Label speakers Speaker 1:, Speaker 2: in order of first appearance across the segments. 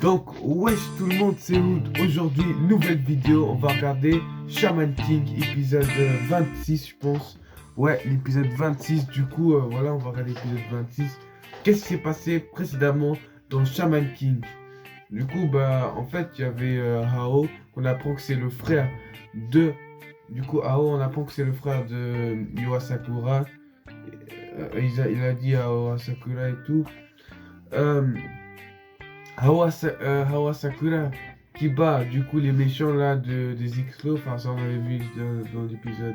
Speaker 1: Donc, wesh tout le monde, c'est Hood. Aujourd'hui, nouvelle vidéo. On va regarder Shaman King, épisode 26, je pense. Ouais, l'épisode 26. Du coup, voilà, on va regarder l'épisode 26. Qu'est-ce qui s'est passé précédemment dans Shaman King? Du coup, bah, en fait, il y avait Hao, qu'on apprend que c'est le frère de. Du coup, Hao, on apprend que c'est le frère de Yu Asakura. Il a dit à Yu Asakura et tout. Hawa Sakura qui bat du coup les méchants là des X-Lo, enfin ça on avait vu dans l'épisode,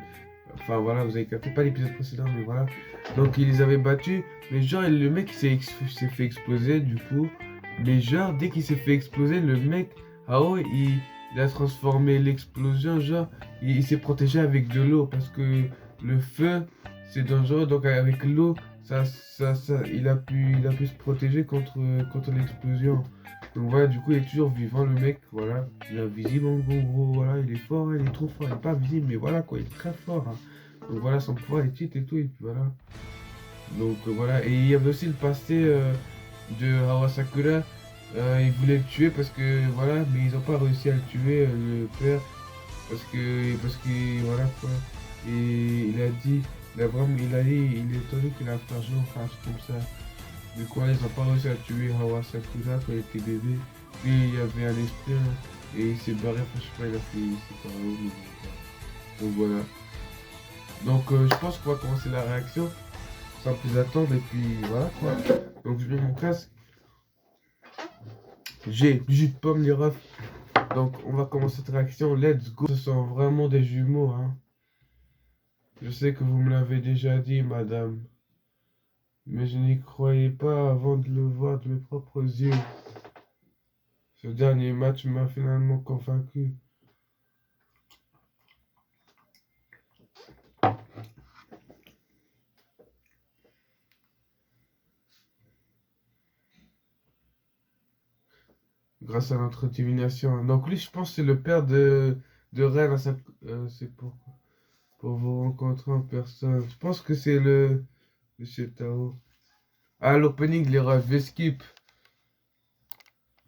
Speaker 1: enfin voilà vous avez capté, pas l'épisode précédent mais voilà, donc il les avait battus, mais genre le mec s'est fait exploser du coup, mais genre dès qu'il s'est fait exploser le mec, Hao il a transformé l'explosion, genre il s'est protégé avec de l'eau parce que le feu c'est dangereux, donc avec l'eau il a pu se protéger contre l'explosion. Donc voilà, du coup, il est toujours vivant, le mec, voilà. Il est invisible, en gros, voilà, il est fort, il est trop fort, il est pas visible, mais voilà, quoi, il est très fort. Hein. Donc voilà, son pouvoir est titre et tout, et puis voilà. Donc voilà, et il y avait aussi le passé de Hawasakura. Ils voulaient le tuer parce que, voilà, mais ils n'ont pas réussi à le tuer, le père, parce que, voilà, quoi. Et il a dit, il est étonné qu'il a un frère jumeau, enfin, un truc comme ça. Du coup, ils n'ont pas réussi à tuer Hawa Sakura quand il était bébé. Puis il y avait un esprit et il s'est barré, enfin, je sais pas, il a fait, il s'est barré où, mais bon, donc voilà. Donc je pense qu'on va commencer la réaction sans plus attendre et puis voilà quoi. Donc je mets mon casque. J'ai du jus de pomme, les refs. Donc on va commencer cette réaction. Let's go. Ce sont vraiment des jumeaux, hein. Je sais que vous me l'avez déjà dit, madame. Mais je n'y croyais pas avant de le voir de mes propres yeux. Ce dernier match m'a finalement convaincu. Grâce à notre divination. Donc lui, je pense que c'est le père de Ren. C'est pour vous rencontrer en personne. Je pense que c'est le Monsieur Tao. Ah, l'opening, les refs, je vais skip.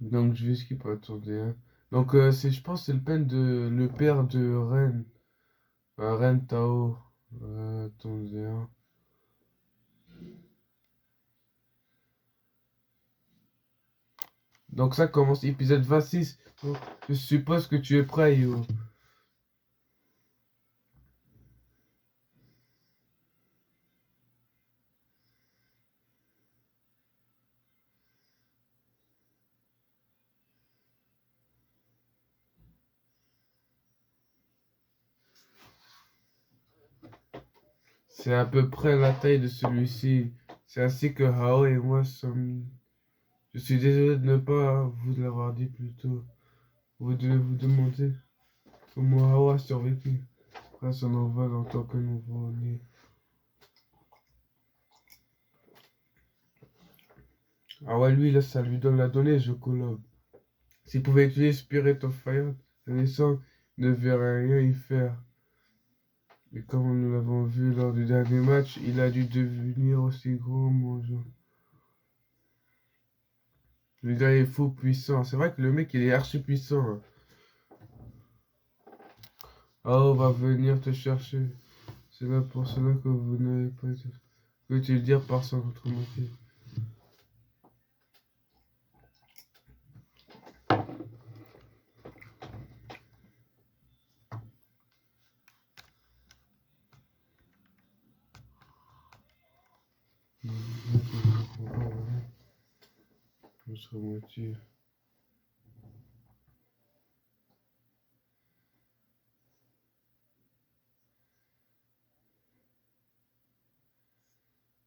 Speaker 1: Donc je vais skip, attendez. Hein. Donc je pense que c'est le père de Ren. Ren Tao. Attendez. Hein. Donc ça commence épisode 26. Donc, je suppose que tu es prêt, Yo. C'est à peu près la taille de celui-ci. C'est ainsi que Hao et moi sommes. Je suis désolé de ne pas vous l'avoir dit plus tôt. Vous devez vous demander comment Hao a survécu à son envol en tant que nouveau-né. Ah ouais, lui, là, ça lui donne la donnée, je colloque. S'il pouvait utiliser Spirit of Fire, Alessandre ne verrait rien y faire. Mais comme nous l'avons vu lors du dernier match, il a dû devenir aussi gros en mangeant. Le gars est fou puissant. C'est vrai que le mec, il est archi puissant. Hein. Oh, on va venir te chercher. C'est là pour cela que vous n'avez pas été. Que veux-tu dire par son autre motif? Notre motif.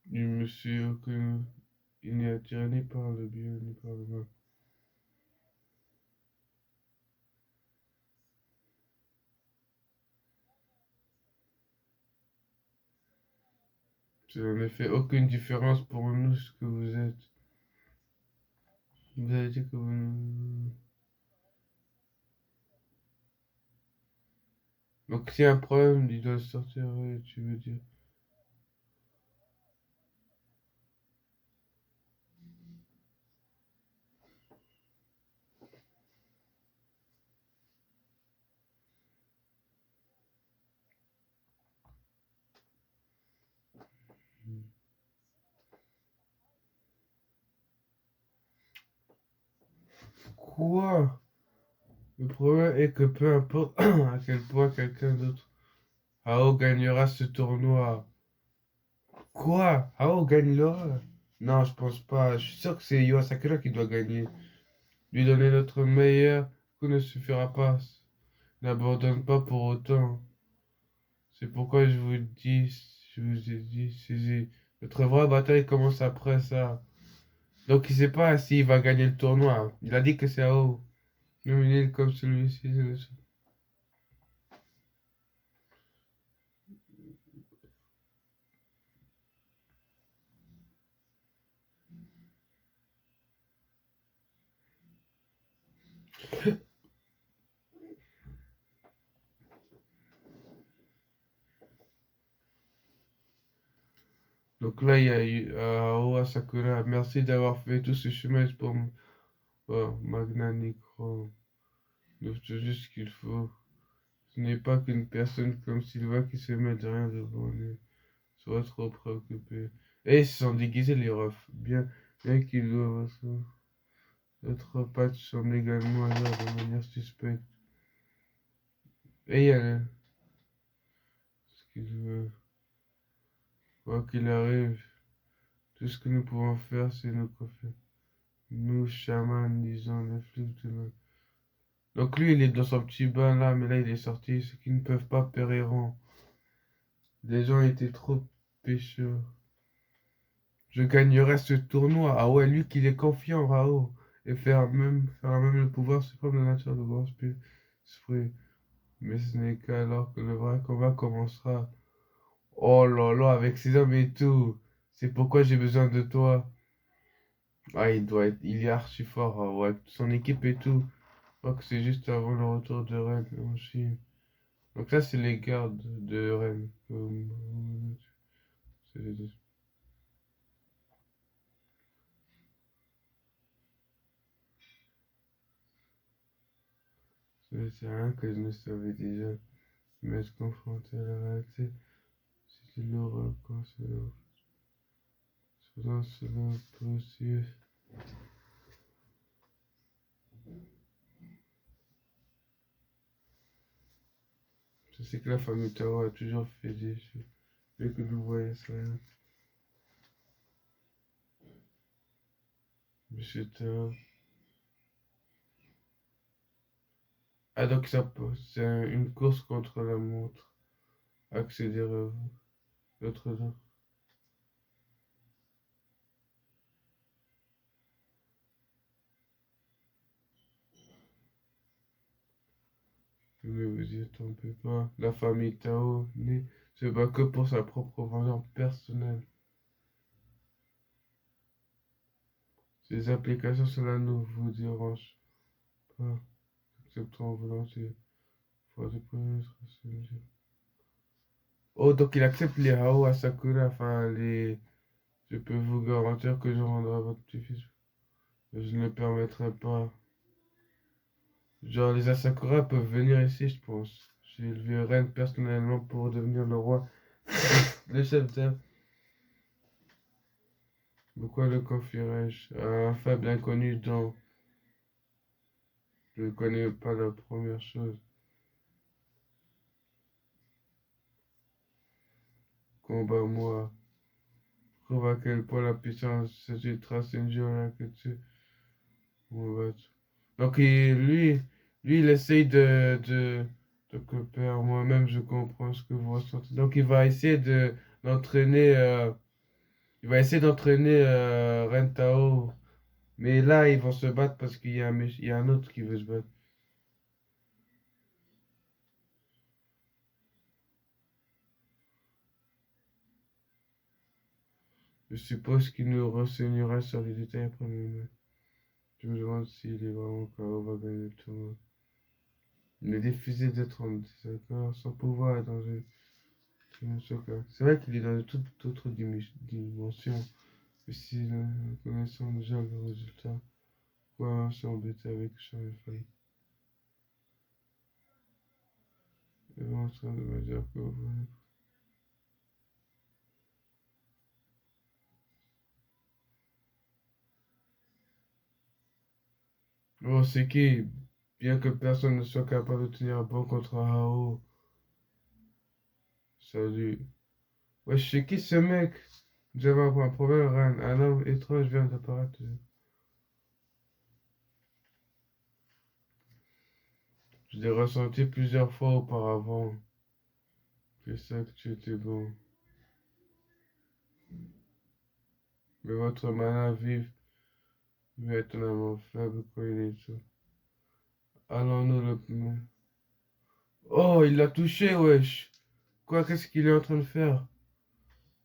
Speaker 1: Du monsieur que il n'est attiré ni par le bien ni par le mal. Ça ne fait aucune différence pour nous ce que vous êtes. Vous avez dit que vous... Donc s'il y a un problème, il doit sortir, ouais, tu veux dire. Quoi? Le problème est que peu importe à quel point quelqu'un d'autre, Ao gagnera ce tournoi. Quoi? Ao gagnera? Non, je pense pas. Je suis sûr que c'est Yu Asakura qui doit gagner. Lui donner notre meilleur coup ne suffira pas. N'abandonne pas pour autant. C'est pourquoi je vous ai dit, notre vraie bataille commence après ça. Donc il sait pas s'il va gagner le tournoi. Il a dit que c'est Ao. Nominé comme celui-ci. Donc là, il y a eu Aoa Sakura. Merci d'avoir fait tout ce chemin pour Magna Necro. Donc c'est juste ce qu'il faut. Ce n'est pas qu'une personne comme Sylvain qui se met de rien devant lui. Soit trop préoccupé. Et ils se sont déguisés les refs. Bien qu'ils doivent ça. D'autres patchs sont également là de manière suspecte. Et il y a ce qu'il veut. Quoi qu'il arrive, tout ce que nous pouvons faire, c'est nous confier. Nous, chamans, disons, les flics de l'autre. Donc lui, il est dans son petit bain là, mais là, il est sorti. Ceux qui ne peuvent pas périront. Les gens étaient trop pécheurs. Je gagnerai ce tournoi. Ah ouais, lui qu'il est confiant, Rao. Et faire même le pouvoir suprême de la nature de grand esprit. Mais ce n'est qu'alors que le vrai combat commencera. Oh là là, avec ses hommes et tout. C'est pourquoi j'ai besoin de toi. Ah, il est archi fort, ah ouais. Son équipe et tout. Je crois que c'est juste avant le retour de Rennes en Chine. Donc ça, c'est les gardes de Rennes. C'est les- c'est rien que je ne savais déjà. Mais être confronté à la réalité, c'est une horreur quand faisant cela possible. Je sais que la famille Tao a toujours fait des choses, mais que nous voyons ça. Monsieur Tao. Ah, donc c'est une course contre la montre. Accélérer l'autre là. Ne vous y trompez pas. La famille Tao se bat que pour sa propre vengeance personnelle. Ces applications, cela ne vous dérange pas. Acceptons volontiers. Faut des premiers. Oh, donc il accepte les Hao à Sakura. Enfin, les. Je peux vous garantir que je rendrai votre petit-fils. Je ne le permettrai pas. Genre, les Asakura peuvent venir ici, je pense. J'ai élevé Ren personnellement pour devenir le roi. Le chef d'œuvre. Pourquoi le confierais-je à un faible inconnu dont je ne connais pas la première chose? Combat-moi. Prouve à quel point la puissance de cette trace là que tu combattes. Donc, lui, il essaye de couper. Moi-même, je comprends ce que vous ressentez. Donc, il va essayer d'entraîner. Il va essayer d'entraîner Rentao. Mais là, ils vont se battre parce il y a un autre qui veut se battre. Je suppose qu'il nous renseignera sur les détails après nous. Je me demande s'il est vraiment KO va gagner le tournoi. Il est difficile d'être en désaccord. Son pouvoir est dans une dimension. C'est vrai qu'il est dans une toute autre dimension. Mais si nous connaissons déjà le résultat, pourquoi s'embêter avec Charles Faye? Il est en train de me dire que vous. Oh, c'est qui? Bien que personne ne soit capable de tenir bon contre un Hao. Salut. Wesh, c'est qui ce mec? Nous avons un problème, Ran. Un homme étrange vient d'apparaître. Je l'ai ressenti plusieurs fois auparavant. C'est ça que tu étais bon. Mais votre mana vive est étonnamment faible quand il est tout. Allons-nous le... Oh, il l'a touché, wesh. Quoi, qu'est-ce qu'il est en train de faire?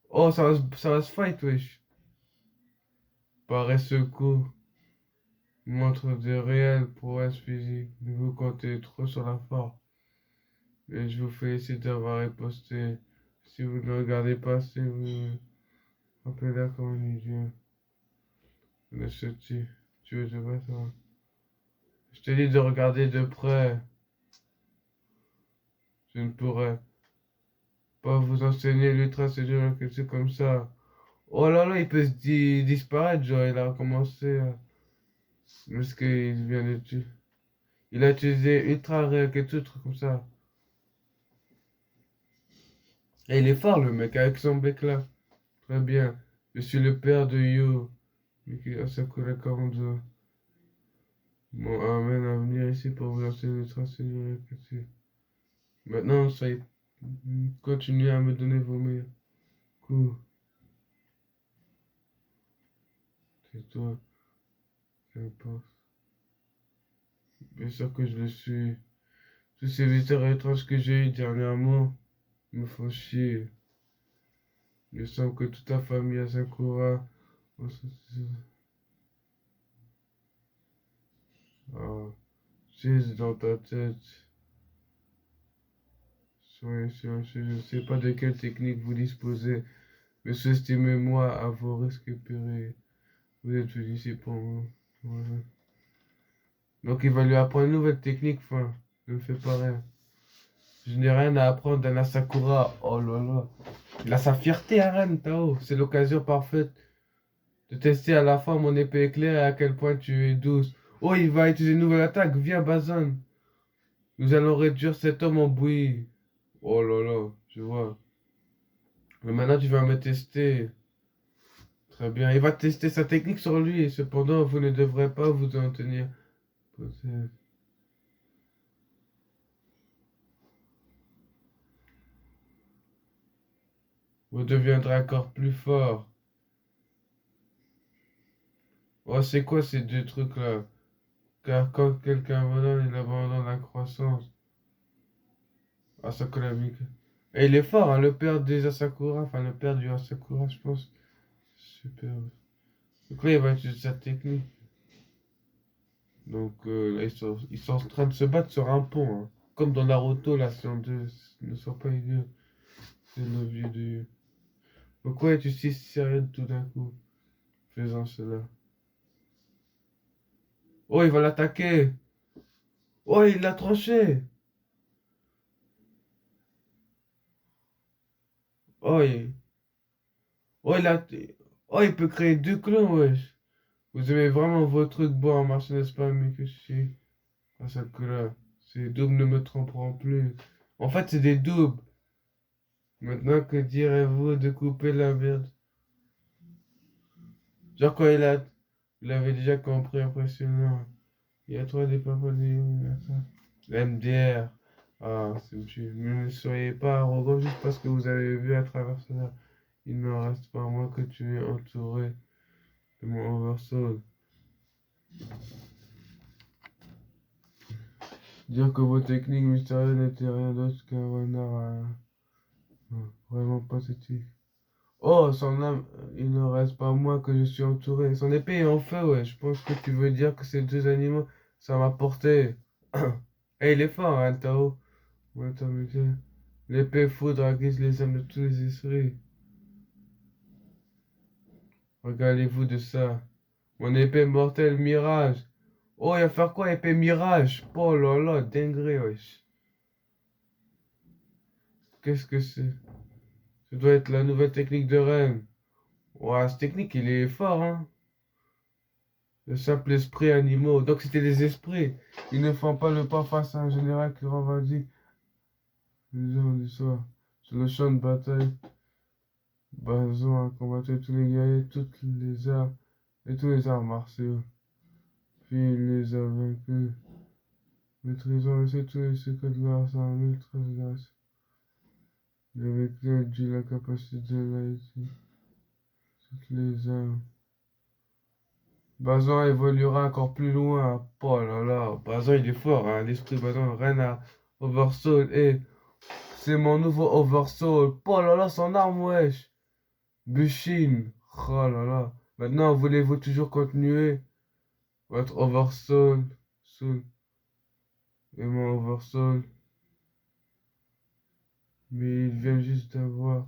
Speaker 1: Oh, ça va se fight, wesh. Paresseux coup. Montre de réelles prouesses physiques. Mais vous comptez trop sur la force. Et je vous félicite d'avoir riposté. Si vous ne regardez pas, c'est vous me rappelez là comme un idiot. Monsieur, tu veux te battre, hein? Je te dis de regarder de près. Je ne pourrais pas vous enseigner l'ultra séduire quelque chose comme ça. Oh là là, il peut disparaître, genre, il a recommencé. Parce qu'il vient de tuer. Il a utilisé ultra réel, quelque chose comme ça. Et il est fort, le mec, avec son bec là. Très bien. Je suis le père de Yo. Miki Asakura Kando. Bon, amène à venir ici pour vous enseigner l'ultra séduire quelque chose. Maintenant, soyez. Continuez à me donner vos meilleurs coups. C'est toi, qu'importe. Bien sûr que je le suis. Tous ces visiteurs étranges que j'ai eus dernièrement me font chier. Il semble que toute la famille Asakura. Ah, c'est dans ta tête. Soyez sûr, je ne sais pas de quelle technique vous disposez, mais sous-estimez-moi à vos risques et périls. Vous êtes venu ici pour moi. Voilà. Donc il va lui apprendre une nouvelle technique, enfin, ne me fais pas rien. Je n'ai rien à apprendre d'un Asakura. Oh là là. Il a sa fierté, Aren, Tao. C'est l'occasion parfaite de tester à la fois mon épée éclair et à quel point tu es douce. Oh, il va utiliser une nouvelle attaque. Viens, Bazan. Nous allons réduire cet homme en bouillie. Oh là là, je vois. Mais maintenant, tu vas me tester. Très bien. Il va tester sa technique sur lui. Cependant, vous ne devrez pas vous en tenir. Peut-être. Vous deviendrez encore plus fort. Oh, c'est quoi ces deux trucs-là? Car quand quelqu'un abandonne, il abandonne la croissance. Asakura Mika. Et il est fort, hein, le père des Asakura. Enfin, le père du Asakura, je pense. Super. Donc là, il va utiliser sa technique. Donc là, ils sont en train de se battre sur un pont, hein. Comme dans Naruto, là, si on deux ne sont pas idiots. C'est le vieux de... Pourquoi es-tu si sérieux tout d'un coup, faisant cela? Oh, il va l'attaquer! Oh, il l'a tranché! Oh, oh, oh, il peut créer deux clans, wesh! Vous aimez vraiment vos trucs beaux en marche, n'est-ce pas, Mikushi? Asakura, ces doubles ne me tromperont plus. En fait, c'est des doubles. Maintenant, que direz-vous de couper la merde? Genre, quand il avait déjà compris, impressionnant. Il y a trois des papas de MDR. Ah, c'est tu. Ne soyez pas arrogant juste parce que vous avez vu à travers cela. Il n'en reste pas moins que tu es entouré de mon oversoul. Dire que vos techniques mystérieuses n'étaient rien d'autre qu'un renard vraiment pathétique. Oh, son âme, il ne reste pas moins que je suis entouré. Son épée est en feu, ouais. Je pense que tu veux dire que ces deux animaux, ça m'a porté. Et il est fort, hein, Tao. Ouais, attends, mais l'épée foudre aiguise les âmes de tous les esprits. Regardez-vous de ça. Mon épée mortelle mirage. Oh, il va faire quoi, épée mirage? Oh là là, dinguerie, wesh. Qu'est-ce que c'est? Ça doit être la nouvelle technique de Ren. Ouais, cette technique, il est fort, hein. Le simple esprit animaux. Donc c'était des esprits. Ils ne font pas le pas face à un général qui revendique les gens du soir. Sur le champ de bataille, Bazon a combattu tous les guerriers, toutes les arts et tous les arts martiaux. Puis il les a vaincus, maîtrisant aussi tous les secrets de l'art sans ultra grâce. Avec l'aide de la capacité de l'IT, toutes les armes. Bazan évoluera encore plus loin. Oh là là, Bazan il est fort, hein. L'esprit Bazan, rien à Oversoul. Et c'est mon nouveau Oversoul. Oh là là, son arme, wesh. Bushin. Oh là là. Maintenant, voulez-vous toujours continuer votre Oversoul? Soul. Et mon Oversoul. Mais il vient juste d'avoir.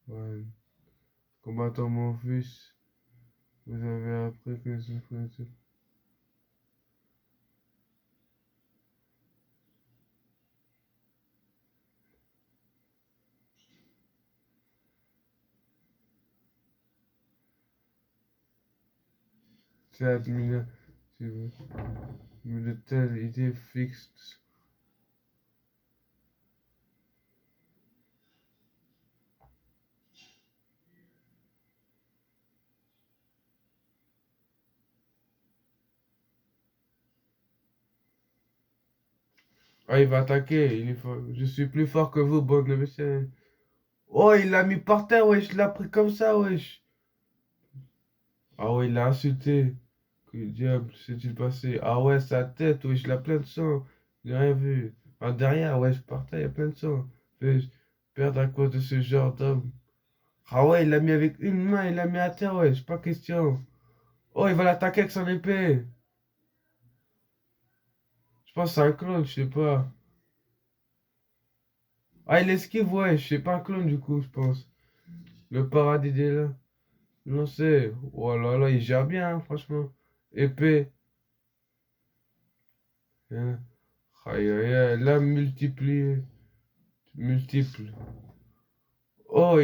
Speaker 1: Ouais. Combattant mon fils. Vous avez appris que je connaissais. C'est admirable. Si vous. Mais de telles idées fixes. Ah, il va attaquer. Il est fort. Je suis plus fort que vous, bande de messieurs. Oh, il l'a mis par terre, wesh. Il l'a pris comme ça, wesh. Ah ouais, il l'a insulté. Que diable s'est-il passé? Ah ouais, sa tête, wesh, il a plein de sang. J'ai rien vu. Ah, derrière, wesh, par terre, il y a plein de sang. Wesh, perdre à cause de ce genre d'homme. Ah ouais, il l'a mis avec une main, il l'a mis à terre, wesh, pas question. Oh, il va l'attaquer avec son épée. Je pense que c'est un clone, je sais pas. Ah, il esquive, ouais, je sais pas un clone du coup, je pense. Le paradis est là. Non, c'est. Oh là là, il gère bien, hein, franchement. Épée. Hein. Aïe, aïe, aïe, là, multiplié. Multiple. Oh,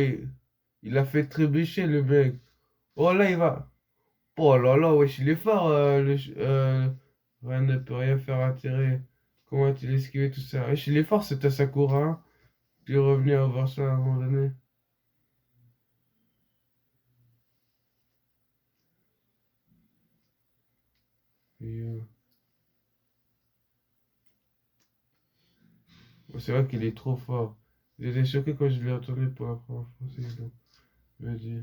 Speaker 1: il a fait trébucher le mec. Oh là, il va. Oh là là, wesh, il est fort. Rien ne peut rien faire atterrir. Comment a-t-il esquivé tout ça? Wesh, il est fort, c'était Sakura, hein. Il est revenu à voir ça à un moment donné. Et, c'est vrai qu'il est trop fort. J'étais choqué quand je l'ai entendu pour la première fois. Je me dis.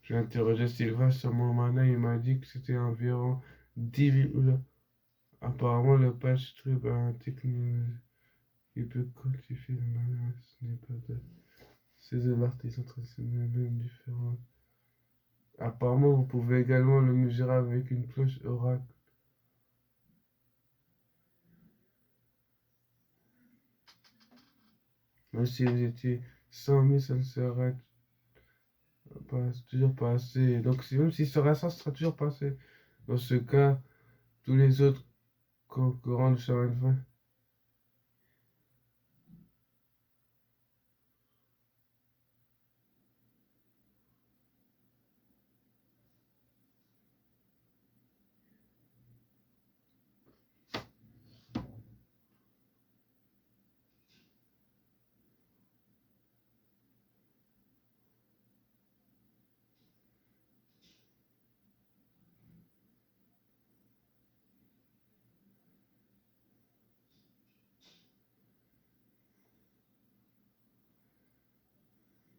Speaker 1: J'ai interrogé Sylvain sur mon mana, il m'a dit que c'était environ 10 000. Oula. Apparemment, le patch trip a un technologie qui peut quantifier le mana. Ce n'est pas de. Ces deux l'artisan traditionnel, même différent. Apparemment, vous pouvez également le mesurer avec une cloche oracle. Même si vous étiez 100 000, ça ne sera toujours pas assez. Donc, même s'il sera 100, ce sera toujours pas assez. Dans ce cas, tous les autres concurrents de Shaman 20.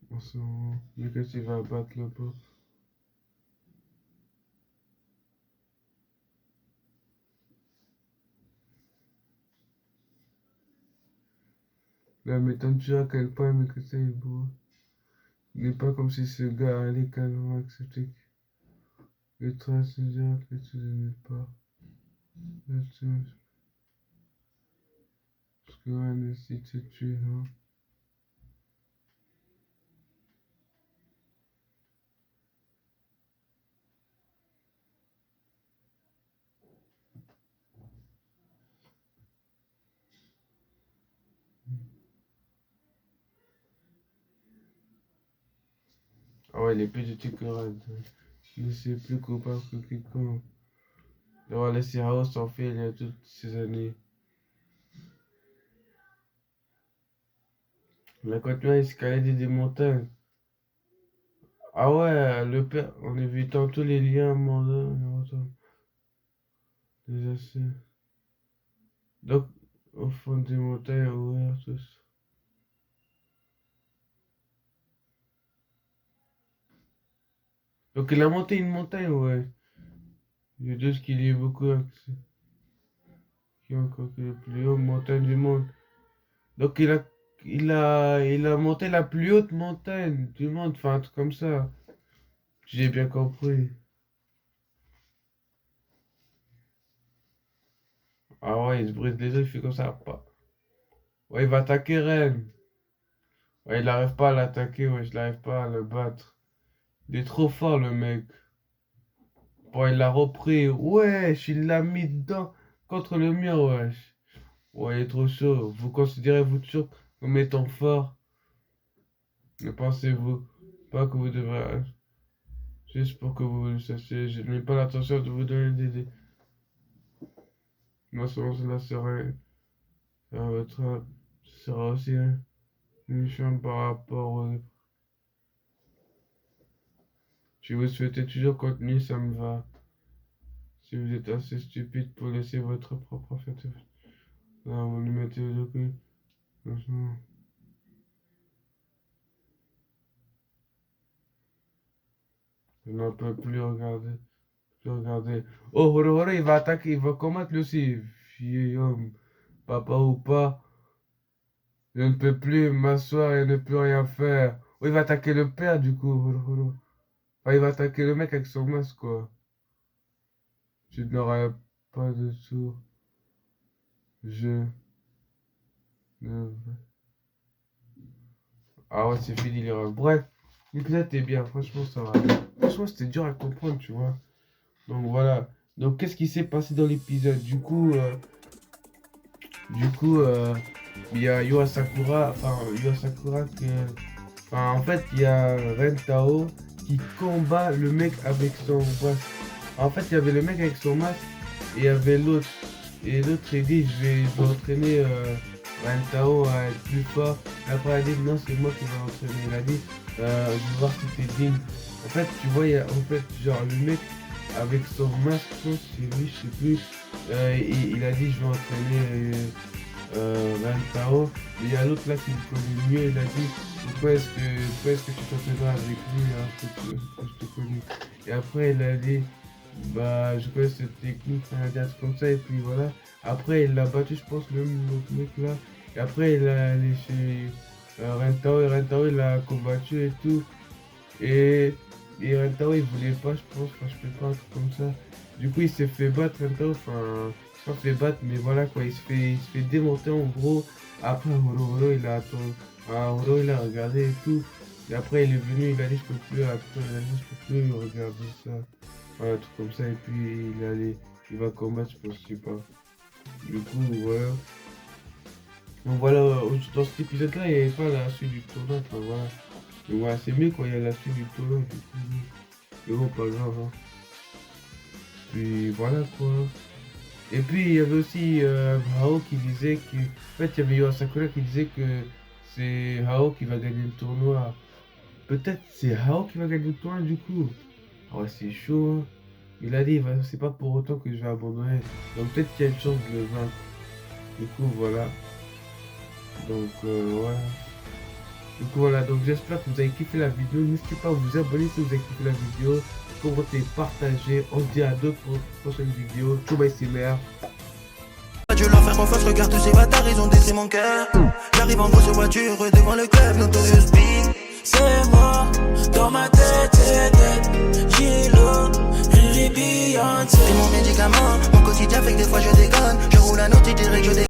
Speaker 1: En ce moment, mais que tu vas battre le boss. Là, m'étonne-tu à quel point mais que c'est beau. Il n'est pas comme si ce gars allait calmement accepter que le transgénique que tu de nulle part. Là, parce Ren essaie de se tuer là. Ah ouais, il est plus du tout que Ren. Il ne plus coupable que quelqu'un. D'avoir laissé House en fait il y a toutes ces années. On a continué à escalader des montagnes. Ah ouais, le père, en évitant tous les liens mondains, des essais. Donc, au fond des montagnes ouvertes, tous. Donc, il a monté une montagne, ouais. Il y a deux qu'il y a beaucoup accès. Qui est encore que la plus haute montagne du monde. Donc, il a monté la plus haute montagne du monde, enfin, un truc comme ça. J'ai bien compris. Ah ouais, il se brise les os, il fait comme ça. Pas. Ouais, il va attaquer Ren. Ouais, il n'arrive pas à l'attaquer, ouais, je n'arrive pas à le battre. Il est trop fort, le mec. Bon, il l'a repris. Wesh, il l'a mis dedans contre le mur, wesh. Ouais, il est trop chaud. Vous considérez-vous toujours comme étant fort? Ne pensez-vous pas que vous devrez... Juste pour que vous le sachiez, je n'ai pas l'intention de vous donner des idées. Moi, cela serait... à votre âme, ce sera aussi une mission par rapport au... Si vous souhaitez toujours continuer, ça me va. Si vous êtes assez stupide pour laisser votre propre fête, alors vous le mettez au cul. Franchement. Je n'en peux plus regarder. Plus regarder. Oh, Horo Horo, il va attaquer, il va combattre lui aussi. Vieil homme, papa ou pas. Je ne peux plus m'asseoir et ne plus rien faire. Oh, il va attaquer le père du coup, Horo Horo. Enfin, il va attaquer le mec avec son masque, quoi. Tu n'auras pas de tour. Je ne... Ah ouais, c'est fini, l'erreur. Bref, l'épisode était bien, franchement, ça va. Franchement, c'était dur à comprendre, tu vois. Donc voilà. Donc, qu'est-ce qui s'est passé dans l'épisode? Il y a Yu Asakura, en fait, il y a Ren Tao qui combat le mec avec son masque. En fait, il y avait le mec avec son masque et il y avait l'autre. Et l'autre, il dit, je vais entraîner Ren Tao à être plus fort. Et après, il a dit, non, c'est moi qui vais l'entraîner. Il a dit, je vais voir si t'es digne. En fait, tu vois, genre, le mec avec son masque, je pense, c'est lui, je sais plus. Il a dit, je vais entraîner Ren Tao. Et il y a l'autre là qui le connaît mieux, il a dit, pourquoi est-ce que tu t'entraîneras avec lui alors que je te connais? Et après, il a dit, bah, je connais cette technique, un truc comme ça, et puis voilà. Après, il l'a battu, je pense, le mec là. Et après, il a allé chez Ren Tao, et Ren Tao, il l'a combattu et tout. Et Ren Tao, il voulait pas, je pense, enfin, je peux pas, un truc comme ça. Du coup, il s'est fait battre, Ren Tao, enfin, pas fait battre, mais voilà quoi, il se fait démonter en gros. Après, Horo, il a attendu, Horo, il a regardé et tout. Et après, il est venu, il a dit, je peux plus, après, il a dit, je peux plus regarder ça. Voilà, un truc comme ça, et puis il va combattre, je pense, je sais pas. Du coup, voilà. Donc voilà, dans cet épisode-là, il n'y avait pas la suite du tournoi, enfin voilà. Donc voilà, c'est mieux quand il y a la suite du tournoi, du coup. Mais bon, pas grave, hein. Puis voilà, quoi. Et puis, il y avait aussi Hao qui disait que... En fait, il y avait Yu Asakura qui disait que c'est Hao qui va gagner le tournoi. Peut-être c'est Hao qui va gagner le tournoi, du coup. Ah ouais, c'est chaud, hein. Il a dit, c'est pas pour autant que je vais abandonner. Donc peut-être qu'il y a une chance de le vaincre. Du coup, voilà. Donc, voilà. Du coup, voilà. Donc, j'espère que vous avez kiffé la vidéo. N'hésitez pas à vous abonner si vous avez kiffé la vidéo. Commentez, partagez. On se dit à d'autres prochaines vidéos. Ciao, bye, c'est mère.
Speaker 2: Dieu leur faire confiance, regarde tous ces bâtards, ils ont décé mon cœur. J'arrive en grosse voiture devant le club, Notorious Big. C'est moi, dans ma tête, c'est tête. Kilo, Riri Beyoncé. C'est mon médicament, mon quotidien fait que des fois je déconne. Je roule un autre, tu dirais que je déconne.